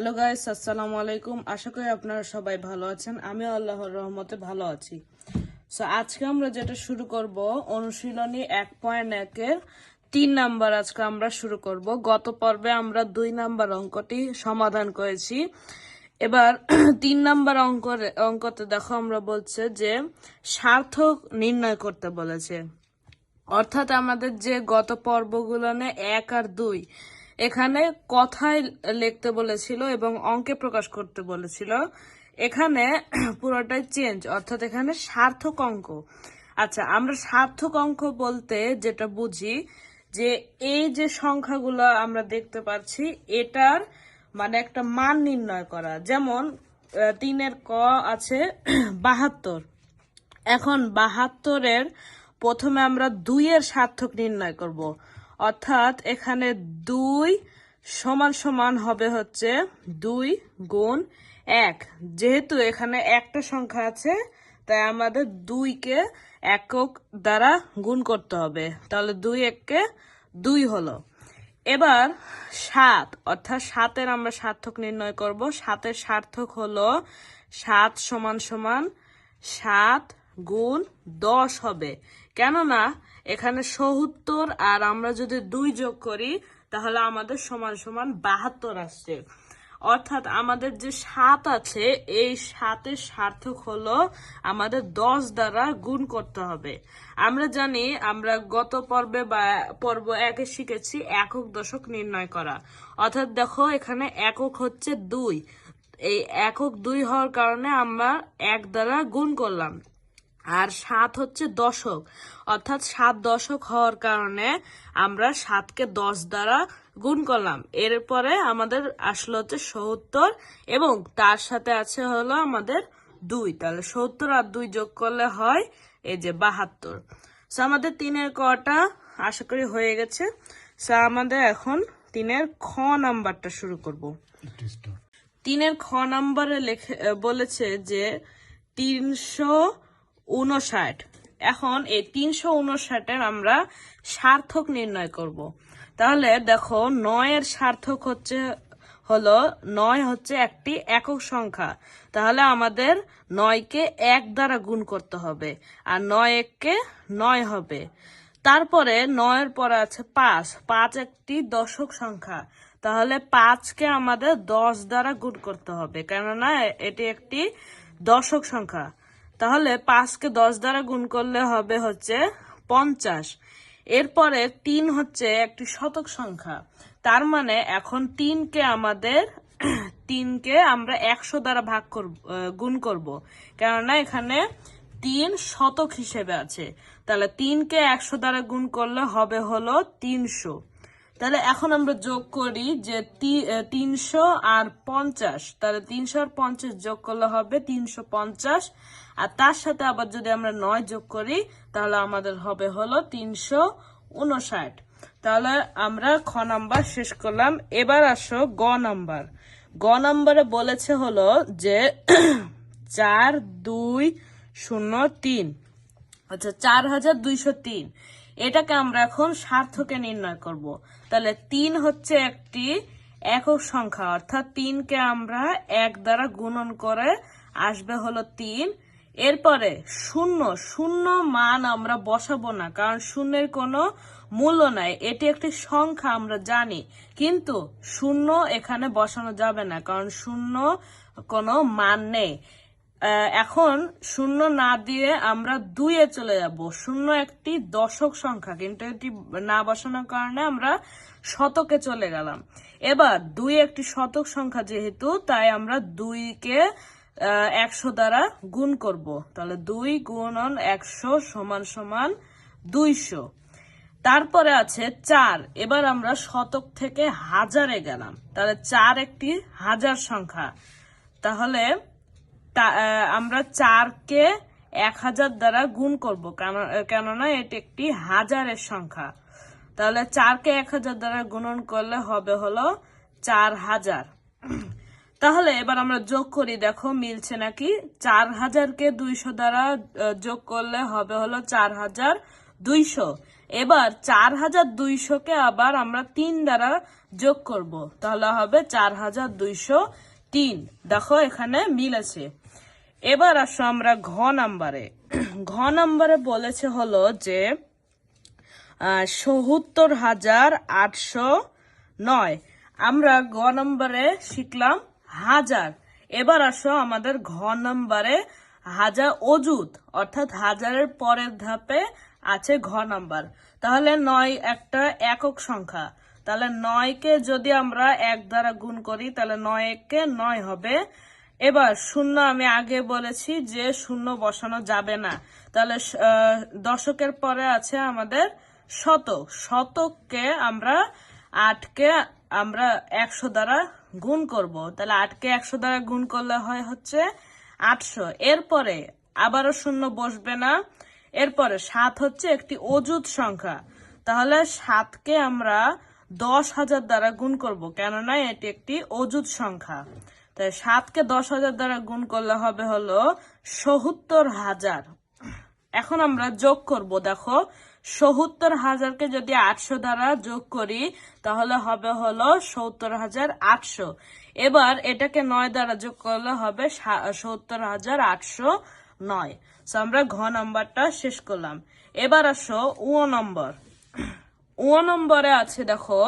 Hello guys, আসসালামু আলাইকুম। আশা করি আপনারা সবাই ভালো আছেন। আমিও আল্লাহর রহমতে ভালো আছি। সো আজকে আমরা যেটা শুরু করব, অনুশীলনী 1.1 এর 3 নাম্বার আজকে আমরা শুরু করব। গত পর্বে আমরা 2 নাম্বার অঙ্কটি সমাধান করেছি। এবার 3 নাম্বার অঙ্কতে দেখো আমরা বলছে যে সার্থক নির্ণয় করতে বলেছে। অর্থাৎ আমাদের যে গত পর্বগুলো 1 আর 2 এখানে কথায় লিখতে বলেছিল এবং অঙ্কে প্রকাশ করতে বলেছিল। এখানে পুরোটাই চেঞ্জ, অর্থাৎ এখানে সার্থক অঙ্ক। আচ্ছা, আমরা সার্থক অঙ্ক বলতে যেটা বুঝি যে এই যে সংখ্যাগুলো আমরা দেখতে পাচ্ছি এটার মানে একটা মান নির্ণয় করা। যেমন 3 ক আছে 72। এখন 72-এর প্রথমে আমরা 2 এর সার্থক নির্ণয় করব। অর্থাৎ এখানে 2 সমান সমান হবে হচ্ছে 2 গুণ 1। যেহেতু এখানে একটা সংখ্যা আছে তাই আমাদের 2 কে একক দ্বারা গুণ করতে হবে। তাহলে 2 এককে 2 হলো। এবার 7, অর্থাৎ 7-এর আমরা সার্থক নির্ণয় করব। 7-এর সার্থক হলো 7 সমান সমান 7 গুণ 10 হবে। কেননা এখানে 77 আর আমরা যদি 2 যোগ করি তাহলে আমাদের সমান সমান 72 আসছে। অর্থাৎ আমাদের যে 7 আছে এই 7-এর সার্থক হলো আমাদের 10 দ্বারা গুণ করতে হবে। আমরা জানি, আমরা গত পর্বে বা পর্ব 1-এ শিখেছি একক দশক নির্ণয় করা। অর্থাৎ দেখো এখানে একক হচ্ছে 2, এই একক 2 হওয়ার কারণে আমরা 1 দ্বারা গুণ করলাম। আর 7 হচ্ছে দশক, অর্থাৎ 7 দশক হওয়ার কারণে আমরা 7-কে 10 দ্বারা গুণ করলাম। এরপরে আমাদের আসলো হচ্ছে 77 এবং তার সাথে আছে হলো আমাদের 2। তাহলে 70 আর 2 যোগ করলে হয় এই যে 72। সো আমাদের 3-এর কটা আশা করি হয়ে গেছে। সো আমাদের এখন 3-এর খ নাম্বারটা শুরু করব। 3-এর খ নাম্বারে বলেছে যে 359। এখন এই 359-এর আমরা সার্থক নির্ণয় করব। তাহলে দেখো 9-এর সার্থক হলো 9 হচ্ছে একটি একক সংখ্যা। তাহলে আমাদের 9-কে 1 দ্বারা গুণ করতে হবে আর 9 এককে 9 হবে। তারপরে 9-এর পরে আছে 5। 5 একটি দশক সংখ্যা। তাহলে 5-কে আমাদের 10 দ্বারা গুণ করতে হবে, কেননা এটি একটি দশক সংখ্যা। তাহলে 5-কে 10 দ্বারা গুণ করলে হবে হচ্ছে 50। এরপরে 3 হচ্ছে একটি শতক সংখ্যা। তার মানে এখন 3-কে আমরা 100 দ্বারা গুণ করব, কেননা এখানে 3 শতক হিসেবে আছে। তাহলে 3-কে 100 দ্বারা গুণ করলে হবে হলো 300। তাহলে এখন আমরা যোগ করি যে 300 আর 50। তাহলে 300 আর 50 যোগ করলে হবে 350। আর তার সাথে আবার যদি আমরা 9 যোগ করি তাহলে আমাদের হবে হলো 359। তাহলে আমরা খ নাম্বার শেষ করলাম। এবার আসো গ নাম্বার। গ নাম্বারে বলেছে হলো যে 4203। আচ্ছা, 4203 এটাকে আমরা এখন সার্থকে নির্ণয় করব। তাহলে 3 হচ্ছে একটি একক সংখ্যা, অর্থাৎ 3-কে আমরা 1 দ্বারা গুণন করে আসবে হলো 3। এরপরে 0 মান আমরা বসাবো না, কারণ শূন্যের কোনো মূল্য নাই। এটি একটি সংখ্যা আমরা জানি, কিন্তু 0 এখানে বসানো যাবে না, কারণ 0 কোনো মান নেই। এখন 0 না দিয়ে আমরা 2-এ চলে যাব। 0 একটি দশক সংখ্যা, কিন্তু এটি না বসানোর কারণে আমরা শতকে চলে গেলাম। এবার 2 একটি শতক সংখ্যা যেহেতু, তাই আমরা 2-কে 100 দ্বারা গুণ করব। তাহলে 2 গুণন 100 সমান সমান 200। তারপরে আছে 4। এবার আমরা শতক থেকে হাজারে গেলাম। তাহলে 4 একটি হাজার সংখ্যা। তাহলে আমরা 4-কে 1000 দ্বারা গুণ করব, কেননা এটি একটি হাজারের সংখ্যা। তাহলে 4-কে 1000 দ্বারা গুণন করলে হবে হলো 4000। তাহলে এবার আমরা যোগ করি, দেখো মিলছে নাকি। 4000-কে 200 দ্বারা যোগ করলে হবে হলো 4000 200। এবার 4200-কে আবার আমরা 3 দ্বারা যোগ করব, তাহলে হবে 4203। দেখো এখানে মিল আছে। এবার আসো আমরা ঘ নাম্বারে। ঘ নাম্বারে বলেছে হলো যে ৭৭,৮০৯। আমরা গ নম্বরে শিখলাম হাজার। এবার আসো আমাদের ঘ নম্বরে হাজার অযুত, অর্থাৎ হাজারের পরের ধাপে আছে ঘ নাম্বার। তাহলে ৯ একটা একক সংখ্যা, তাহলে ৯কে যদি আমরা ১ দ্বারা গুণ করি তাহলে ৯ ৯ হবে। এবার শূন্য, আমি আগে বলেছি যে শূন্য বসানো যাবে না। তাহলে দশকের পরে আছে আমাদের শতক। শতককে আমরা ৮কে আমরা ১০০ দ্বারা গুণ করব, তাহলে ৮কে ১০০ দ্বারা গুণ করলে হয় হচ্ছে ৮০০। এরপরে আবারও শূন্য বসবে না। এরপরে ৭ হচ্ছে একটি অযুত সংখ্যা, তাহলে ৭কে আমরা ১০,০০০ দ্বারা গুণ করব, কেননা এটি একটি অযুত সংখ্যা। তাই ৭কে ১০,০০০ দ্বারা গুণ করলে হবে হলো ৭০,০০০। এখন আমরা যোগ করব। দেখো ৭০,০০০কে যদি ৮০০ দ্বারা যোগ করি তাহলে হবে হলো ৭০,৮০০। এবার এটাকে ৯ দ্বারা যোগ করলে হবে ৭০,৮০৯। আমরা ঘ নাম্বারটা শেষ করলাম। এবার আসো উ নম্বর। উ নম্বরে আছে, দেখো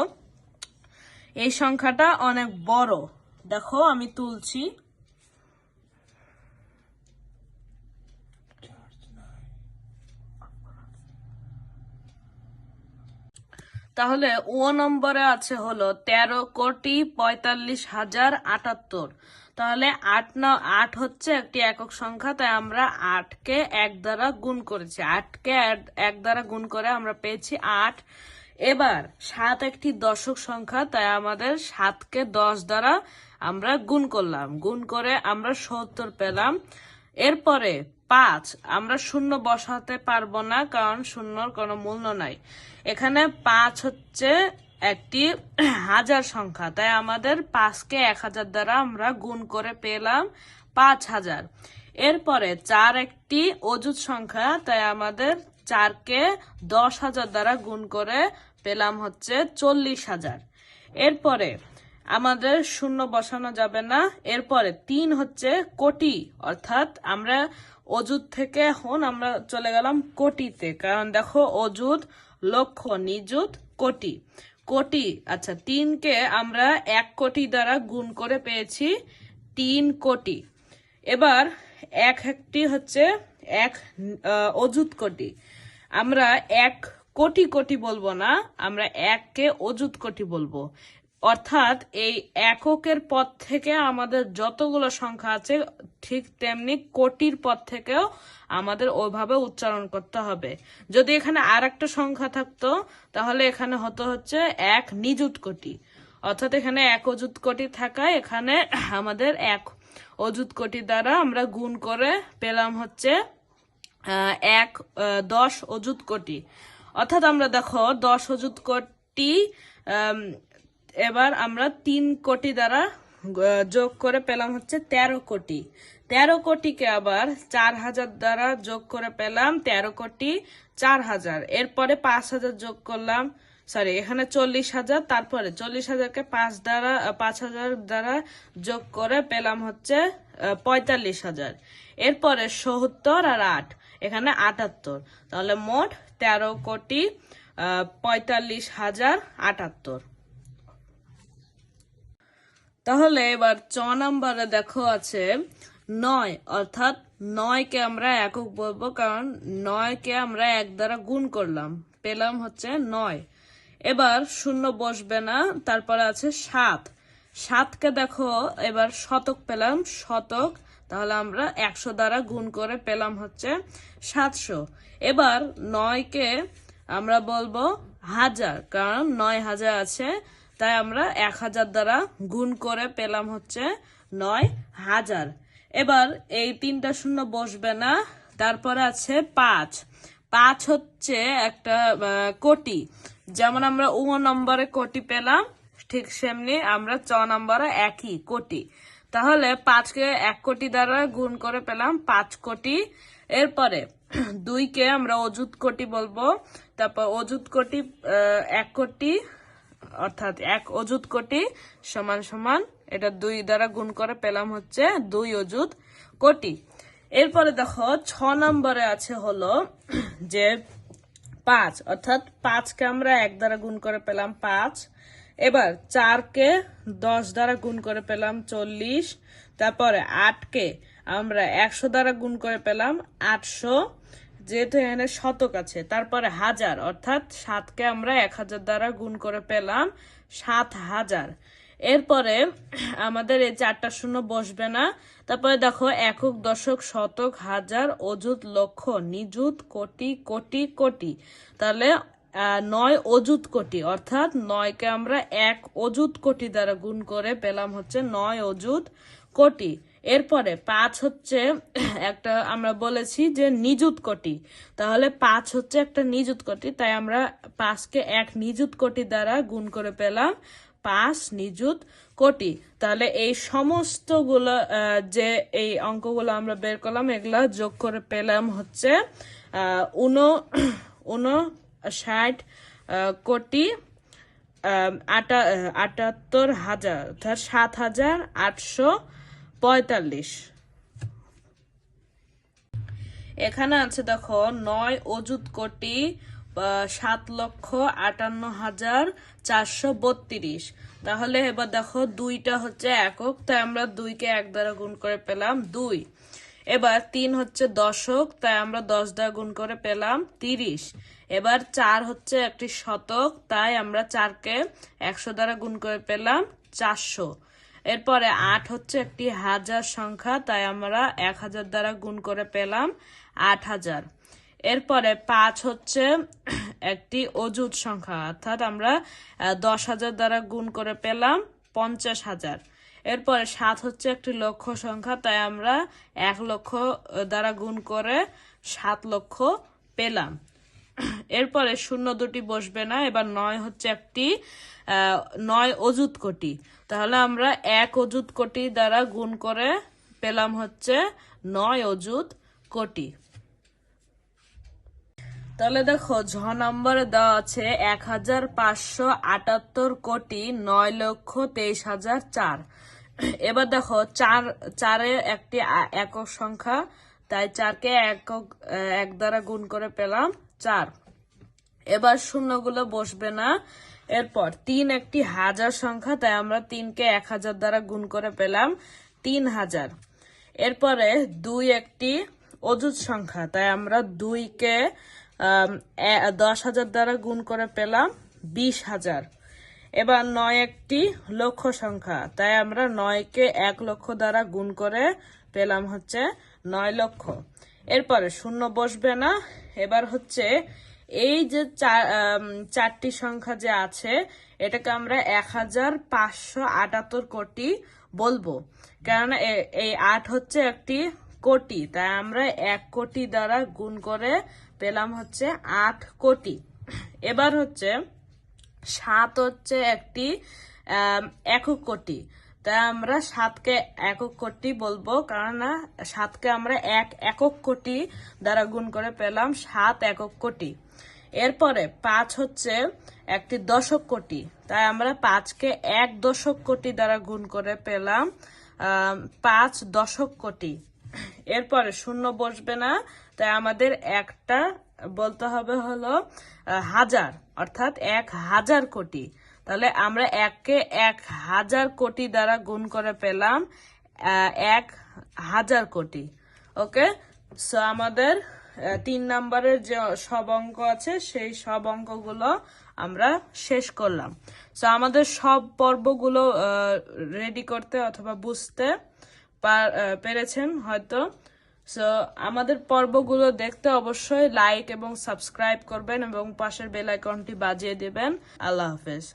এই সংখ্যাটা অনেক বড়। দেখো আমি তুলছি। তাহলে ও নম্বরে আছে হলো ১৩,৪৫,০৭৮। তাহলে ৮ হচ্ছে একটি একক সংখ্যা, তাই আমরা ৮কে ১ দ্বারা গুণ করেছি। ৮কে ১ দ্বারা গুণ করে আমরা পেয়েছি ৮। এবার ৭ একটি দশক সংখ্যা, তাই আমাদের ৭কে ১০ দ্বারা আমরা গুণ করলাম, গুণ করে আমরা ৭০ পেলাম। এরপরে ৫, আমরা শূন্য বসাতে পারবো না কারণ শূন্যর কোনো মূল্য নাই। এখানে ৫ হচ্ছে একটি হাজার সংখ্যা, তাই আমাদের ৫কে ১০০০ দ্বারা আমরা গুণ করে পেলাম ৫,০০০। এরপরে ৪ একটি অযুত সংখ্যা, তাই আমাদের ৪কে ১০,০০০ দ্বারা গুণ করে পেলাম হচ্ছে ৪০,০০০। এরপরে আমাদের শূন্য বসানো যাবে না। এরপরে ৩ হচ্ছে কোটি, অর্থাৎ আমরা অযুত থেকে এখন আমরা চলে গেলাম কোটিতে, কারণ দেখো অযুত, লক্ষ, নিযুত, কোটি। কোটি, আচ্ছা ৩কে আমরা ১ কোটি দ্বারা গুণ করে পেয়েছি ৩ কোটি। এবার একটি হচ্ছে ১ অযুত কোটি। আমরা ১ কোটি কোটি বলবো না, আমরা ১কে অযুত কোটি বলবো। অর্থাৎ এই এককের পদ থেকে আমাদের যতগুলো সংখ্যা আছে ঠিক তেমনি কোটির পদ থেকেও আমাদের ওইভাবে উচ্চারণ করতে হবে। যদি এখানে আর একটা সংখ্যা থাকতো তাহলে এখানে হতো হচ্ছে ১ নিযুত কোটি। অর্থাৎ এখানে ১ অযুত কোটি থাকায় এখানে আমাদের ১ অযুত কোটি দ্বারা আমরা গুণ করে পেলাম হচ্ছে ১০ অযুত কোটি। অর্থাৎ আমরা দেখো ১০ অযুত কোটি, এবার আমরা ৩ কোটি দ্বারা যোগ করে পেলাম হচ্ছে ১৩ কোটি। ১৩ কোটিকে আবার ৪,০০০ দ্বারা যোগ করে পেলাম ১৩ কোটি ৪,০০০। এরপরে ৫,০০০ যোগ করলাম, সরি এখানে ৪০,০০০, তারপরে ৪০,০০০কে ৫,০০০ দ্বারা যোগ করে পেলাম হচ্ছে ৪৫,০০০। এরপরে ৭০ আর ৮, এখানে ৭৮। তাহলে মোট ১৩,৪৫,০৭৮। তাহলে এবার চ নাম্বারে দেখো আছে ৯, অর্থাৎ ৯কে আমরা একক বলবো কারণ ৯কে আমরা ১ দ্বারা গুণ করলাম, পেলাম হচ্ছে ৯। এবার শূন্য বসবে না। তারপরে আছে ৭। ৭কে দেখো এবার শতক পেলাম, শতক, তাহলে আমরা ১০০ দ্বারা গুণ করে পেলাম হচ্ছে ৭০০। এবার ৯কে আমরা বলবো হাজার, কারণ ৯,০০০ আছে, তাই আমরা ১,০০০ দ্বারা গুণ করে পেলাম হচ্ছে ৯,০০০। এবার এই ৩টা শূন্য বসবে না। তারপরে আছে ৫। ৫ হচ্ছে একটা কোটি। যেমন আমরা উ নম্বরে কোটি পেলাম ঠিক সেমনি আমরা চ নম্বরে একই কোটি। তাহলে ৫কে ১ কোটি দ্বারা গুণ করে পেলাম ৫ কোটি। এরপরে 2কে আমরা অযুত কোটি বলবো। তারপর অযুত কোটি 1 কোটি, অর্থাৎ 1 অযুত কোটি সমান সমান এটা 2 দ্বারা গুণ করে পেলাম হচ্ছে 2 অযুত কোটি। এরপরে দেখো 6 নম্বরে আছে হলো যে 5, অর্থাৎ 5কে আমরা 1 দ্বারা গুণ করে পেলাম 5। এবার 4কে 10 দ্বারা গুণ করে পেলাম 40। তারপরে 8কে আমরা 100 দ্বারা গুণ করে পেলাম 800, যেহেতু এখানে শতক আছে। তারপরে 1000, অর্থাৎ 7কে আমরা 1000 দ্বারা গুণ করে পেলাম 7000। এরপরে আমাদের এই 4টা শূন্য বসবে না। তারপরে দেখো একক, দশক, শতক, হাজার, অযুত, লক্ষ, নিযুত, কোটি, কোটি, কোটি। তাহলে 9 অযুত কোটি, অর্থাৎ 9কে আমরা 1 অযুত কোটি দ্বারা গুণ করে পেলাম হচ্ছে 9 অযুত কোটি। এরপরে 5 হচ্ছে একটা, আমরা বলেছি যে নিযুত কোটি, তাহলে 5 হচ্ছে একটা নিযুত কোটি, তাই আমরা 5কে 1 নিযুত কোটি দ্বারা গুণ করে পেলাম 5 নিযুত কোটি। তাহলে এই সমস্তগুলো যে এই অঙ্কগুলো আমরা বের করলাম, এগুলা যোগ করে পেলাম হচ্ছে 59 কোটি 78,000, অর্থাৎ 7,845। এখানে আছে দেখো 9 অযুত কোটি 7,58,432। তাহলে এবার দেখো 2টা হচ্ছে একক, তাই আমরা 2কে 1 দ্বারা গুণ করে পেলাম 2। এবার 3 হচ্ছে দশক, তাই আমরা 10 দ্বারা গুণ করে পেলাম 30। এবার 4 হচ্ছে একটি শতক, তাই আমরা 4কে 100 দ্বারা গুণ করে পেলাম 400। এরপরে 8 হচ্ছে একটি হাজার সংখ্যা, তাই আমরা 1000 দ্বারা গুণ করে পেলাম 8000। এরপরে 5 হচ্ছে একটি অযুত সংখ্যা, অর্থাৎ আমরা 10,000 দ্বারা গুণ করে পেলাম 50,000। এরপরে 7 হচ্ছে একটি লক্ষ সংখ্যা, তাই আমরা 1 লক্ষ দ্বারা গুণ করে 7 লক্ষ পেলাম। এরপরে 0 দুটি বসবে না। এবার 9 হচ্ছে একটি 9 অযুত কোটি, তাহলে আমরা 1 অযুত কোটি দ্বারা গুণ করে পেলাম হচ্ছে 9 অযুত কোটি। তাহলে দেখো 6 নম্বরে দেওয়া আছে 1,578 কোটি 9,23,004। এবার দেখো 4 একটি একক সংখ্যা, তাই 4কে 1 দ্বারা গুণ করে পেলাম 4। এবার শূন্যগুলো বসবে না। এরপর 3 একটি হাজার সংখ্যা, তাই আমরা 3কে 1000 দ্বারা গুণ করে পেলাম 3000। এরপরে 2 একটি অযুত সংখ্যা, তাই আমরা 2কে 10,000 দ্বারা গুণ করে পেলাম 20,000। এবার 9 একটি লক্ষ সংখ্যা, তাই আমরা 9কে 1 লক্ষ দ্বারা গুণ করে পেলাম হচ্ছে 9 লক্ষ। এরপরে 0 বসবে না। এবার হচ্ছে এই যে 4টি সংখ্যা যে আছে, এটাকে আমরা 1,578 কোটি বলবো, কারণ এই 8 হচ্ছে একটি কোটি, তাই আমরা 1 কোটি দ্বারা গুণ করে পেলাম হচ্ছে 8 কোটি। এবার হচ্ছে 7 হচ্ছে একটি একক কোটি, তাই আমরা 7কে একক কোটি বলবো, কারণ 7কে আমরা 1 একক কোটি দ্বারা গুণ করে পেলাম 7 একক কোটি। এরপরে 5 হচ্ছে একটি দশক কোটি, তাই আমরা 5কে 1 দশক কোটি দ্বারা গুণ করে পেলাম 5 দশক কোটি। এরপরে 0 বসবে না, তাই আমাদের একটা বলতে হবে হলো হাজার, অর্থাৎ 1000 কোটি। তাহলে আমরা 1কে 1000 কোটি দ্বারা গুণ করে পেলাম 1000 কোটি। ওকে, সো আমাদের 3 নম্বরের যে সব অঙ্ক আছে সেই সব অঙ্কগুলো আমরা শেষ করলাম। সো আমাদের সব পর্বগুলো রেডি করতে অথবা বুঝতে পেরেছেন হয়তো। সো আমাদের পর্বগুলো দেখতে অবশ্যই লাইক এবং সাবস্ক্রাইব করবেন এবং পাশের বেল আইকনটি বাজিয়ে দেবেন। আল্লাহ হাফেজ।